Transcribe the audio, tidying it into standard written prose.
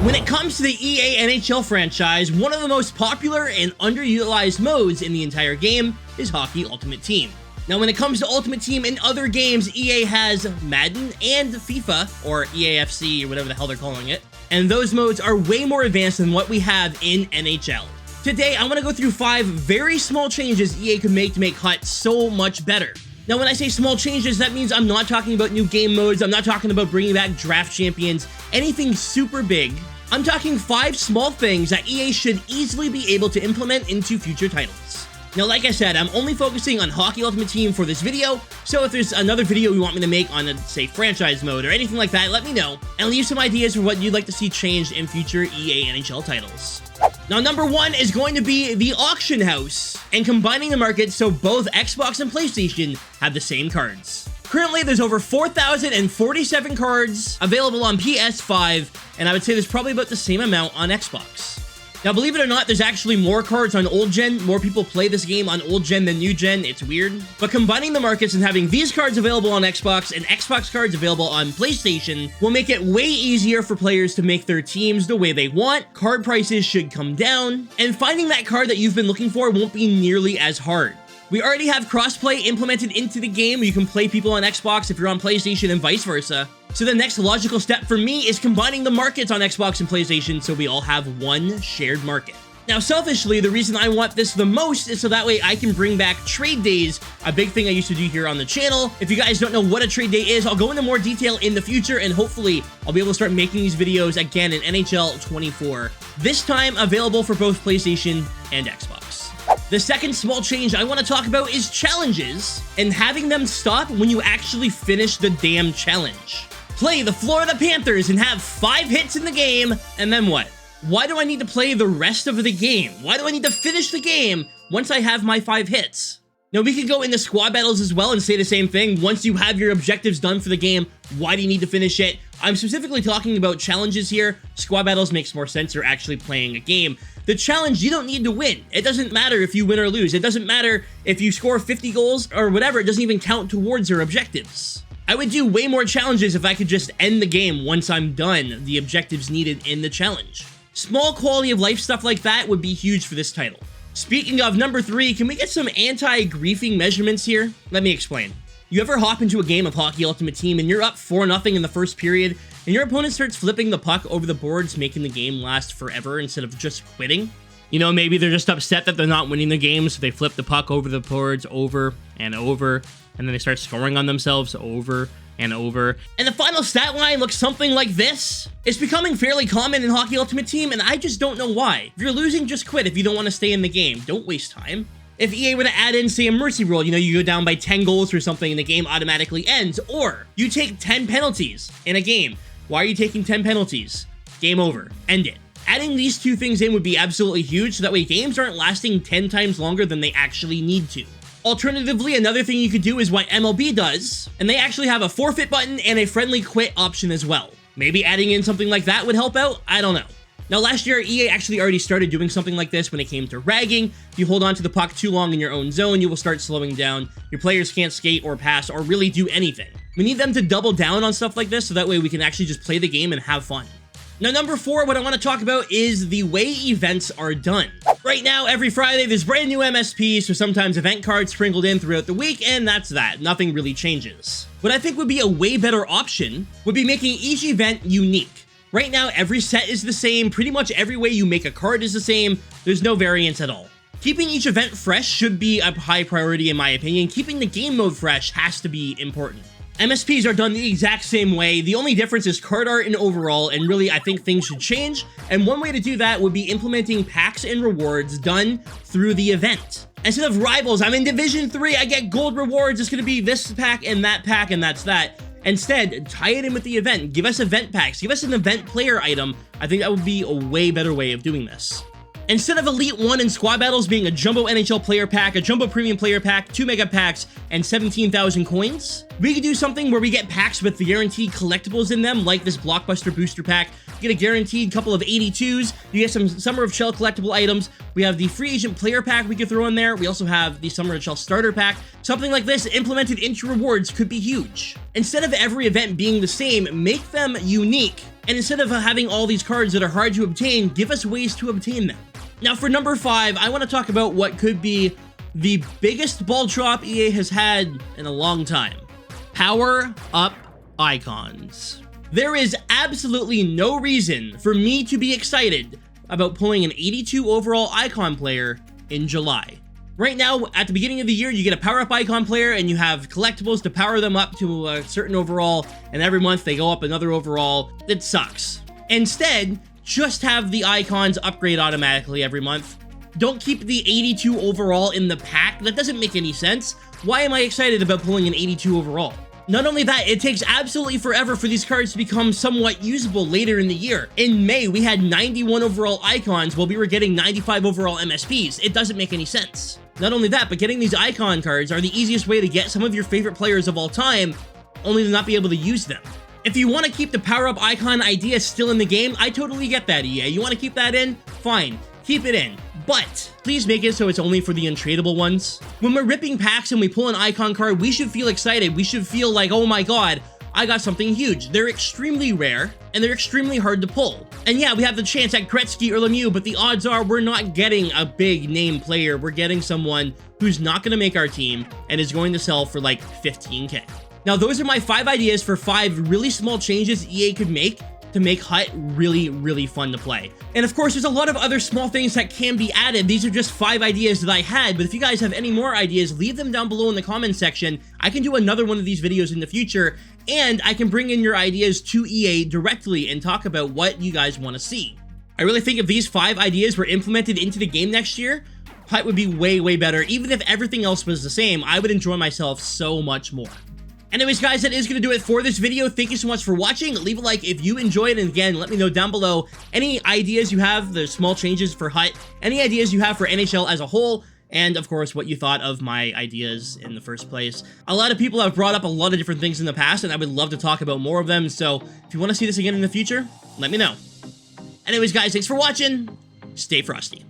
When it comes to the EA NHL franchise, one of the most popular and underutilized modes in the entire game is Hockey Ultimate Team. Now, when it comes to Ultimate Team in other games, EA has Madden and FIFA, or EAFC, or whatever the hell they're calling it, and those modes are way more advanced than what we have in NHL. Today, I want to go through 5 very small changes EA could make to make HUT so much better. Now, when I say small changes, that means I'm not talking about new game modes, I'm not talking about bringing back draft champions, anything super big. I'm talking 5 small things that EA should easily be able to implement into future titles. Now, like I said, I'm only focusing on Hockey Ultimate Team for this video, so if there's another video you want me to make on, say, franchise mode or anything like that, let me know, and leave some ideas for what you'd like to see changed in future EA NHL titles. Now, number 1 is going to be the auction house, and combining the markets so both Xbox and PlayStation have the same cards. Currently, there's over 4,047 cards available on PS5, and I would say there's probably about the same amount on Xbox. Now, believe it or not, there's actually more cards on old gen. More people play this game on old gen than new gen. It's weird. But combining the markets and having these cards available on Xbox and Xbox cards available on PlayStation will make it way easier for players to make their teams the way they want. Card prices should come down, and finding that card that you've been looking for won't be nearly as hard. We already have crossplay implemented into the game where you can play people on Xbox if you're on PlayStation and vice versa. So the next logical step for me is combining the markets on Xbox and PlayStation so we all have one shared market. Now, selfishly, the reason I want this the most is so that way I can bring back trade days, a big thing I used to do here on the channel. If you guys don't know what a trade day is, I'll go into more detail in the future, and hopefully I'll be able to start making these videos again in NHL 24. This time available for both PlayStation and Xbox. The second small change I want to talk about is challenges, and having them stop when you actually finish the damn challenge. Play the Florida Panthers and have 5 hits in the game, and then what? Why do I need to play the rest of the game? Why do I need to finish the game once I have my 5 hits? Now, we could go into squad battles as well and say the same thing. Once you have your objectives done for the game, why do you need to finish it? I'm specifically talking about challenges here. Squad battles makes more sense. You're actually playing a game. The challenge, you don't need to win. It doesn't matter if you win or lose. It doesn't matter if you score 50 goals or whatever. It doesn't even count towards your objectives. I would do way more challenges if I could just end the game once I'm done the objectives needed in the challenge. Small quality of life stuff like that would be huge for this title. Speaking of, number 3, can we get some anti-griefing measurements here? Let me explain. You ever hop into a game of Hockey Ultimate Team and you're up 4-0 in the first period, and your opponent starts flipping the puck over the boards, making the game last forever instead of just quitting? You know, maybe they're just upset that they're not winning the game, so they flip the puck over the boards over and over, and then they start scoring on themselves over and over. And the final stat line looks something like this. It's becoming fairly common in Hockey Ultimate Team, and I just don't know why. If you're losing, just quit if you don't want to stay in the game. Don't waste time. If EA were to add in, say, a mercy rule, you know, you go down by 10 goals or something and the game automatically ends, or you take 10 penalties in a game. Why are you taking 10 penalties? Game over. End it. Adding these 2 things in would be absolutely huge, so that way games aren't lasting 10 times longer than they actually need to. Alternatively, another thing you could do is what MLB does, and they actually have a forfeit button and a friendly quit option as well. Maybe adding in something like that would help out? I don't know. Now, last year, EA actually already started doing something like this when it came to ragging. If you hold on to the puck too long in your own zone, you will start slowing down. Your players can't skate or pass or really do anything. We need them to double down on stuff like this so that way we can actually just play the game and have fun. Now, number 4, what I want to talk about is the way events are done. Right now, every Friday, there's brand new MSPs, so sometimes event cards sprinkled in throughout the week, and that's that. Nothing really changes. What I think would be a way better option would be making each event unique. Right now, every set is the same. Pretty much every way you make a card is the same. There's no variance at all. Keeping each event fresh should be a high priority in my opinion. Keeping the game mode fresh has to be important. MSPs are done the exact same way. The only difference is card art and overall, and really I think things should change. And one way to do that would be implementing packs and rewards done through the event. Instead of rivals, I'm in Division 3, I get gold rewards, it's gonna be this pack, and that's that. Instead, tie it in with the event. Give us event packs, give us an event player item. I think that would be a way better way of doing this. Instead of Elite 1 and Squad Battles being a Jumbo NHL player pack, a Jumbo Premium player pack, 2 mega packs, and 17,000 coins, we could do something where we get packs with the guaranteed collectibles in them, like this Blockbuster Booster Pack. You get a guaranteed couple of 82s, you get some Summer of Shell collectible items, we have the Free Agent player pack we could throw in there, we also have the Summer of Shell starter pack. Something like this implemented into rewards could be huge. Instead of every event being the same, make them unique. And instead of having all these cards that are hard to obtain, give us ways to obtain them. Now for number 5, I want to talk about what could be the biggest ball drop EA has had in a long time. Power up icons. There is absolutely no reason for me to be excited about pulling an 82 overall icon player in July. Right now, at the beginning of the year, you get a power-up icon player and you have collectibles to power them up to a certain overall, and every month they go up another overall. It sucks. Instead, just have the icons upgrade automatically every month. Don't keep the 82 overall in the pack. That doesn't make any sense. Why am I excited about pulling an 82 overall? Not only that, it takes absolutely forever for these cards to become somewhat usable later in the year. In May, we had 91 overall icons while we were getting 95 overall MSPs. It doesn't make any sense. Not only that, but getting these icon cards are the easiest way to get some of your favorite players of all time, only to not be able to use them. If you want to keep the power-up icon idea still in the game, I totally get that, EA. You want to keep that in? Fine. Keep it in. But please make it so it's only for the untradeable ones. When we're ripping packs and we pull an icon card, we should feel excited. We should feel like, oh my god, I got something huge. They're extremely rare, and they're extremely hard to pull. And yeah, we have the chance at Gretzky or Lemieux, but the odds are we're not getting a big name player. We're getting someone who's not going to make our team and is going to sell for like 15K. Now, those are my 5 ideas for 5 really small changes EA could make to make HUT really, really fun to play. And of course, there's a lot of other small things that can be added. These are just 5 ideas that I had, but if you guys have any more ideas, leave them down below in the comments section. I can do another one of these videos in the future, and I can bring in your ideas to EA directly and talk about what you guys want to see. I really think if these 5 ideas were implemented into the game next year, HUT would be way, way better. Even if everything else was the same, I would enjoy myself so much more. Anyways, guys, that is going to do it for this video. Thank you so much for watching. Leave a like if you enjoyed, and again, let me know down below any ideas you have, the small changes for HUT, any ideas you have for NHL as a whole, and of course, what you thought of my ideas in the first place. A lot of people have brought up a lot of different things in the past, and I would love to talk about more of them, so if you want to see this again in the future, let me know. Anyways, guys, thanks for watching. Stay frosty.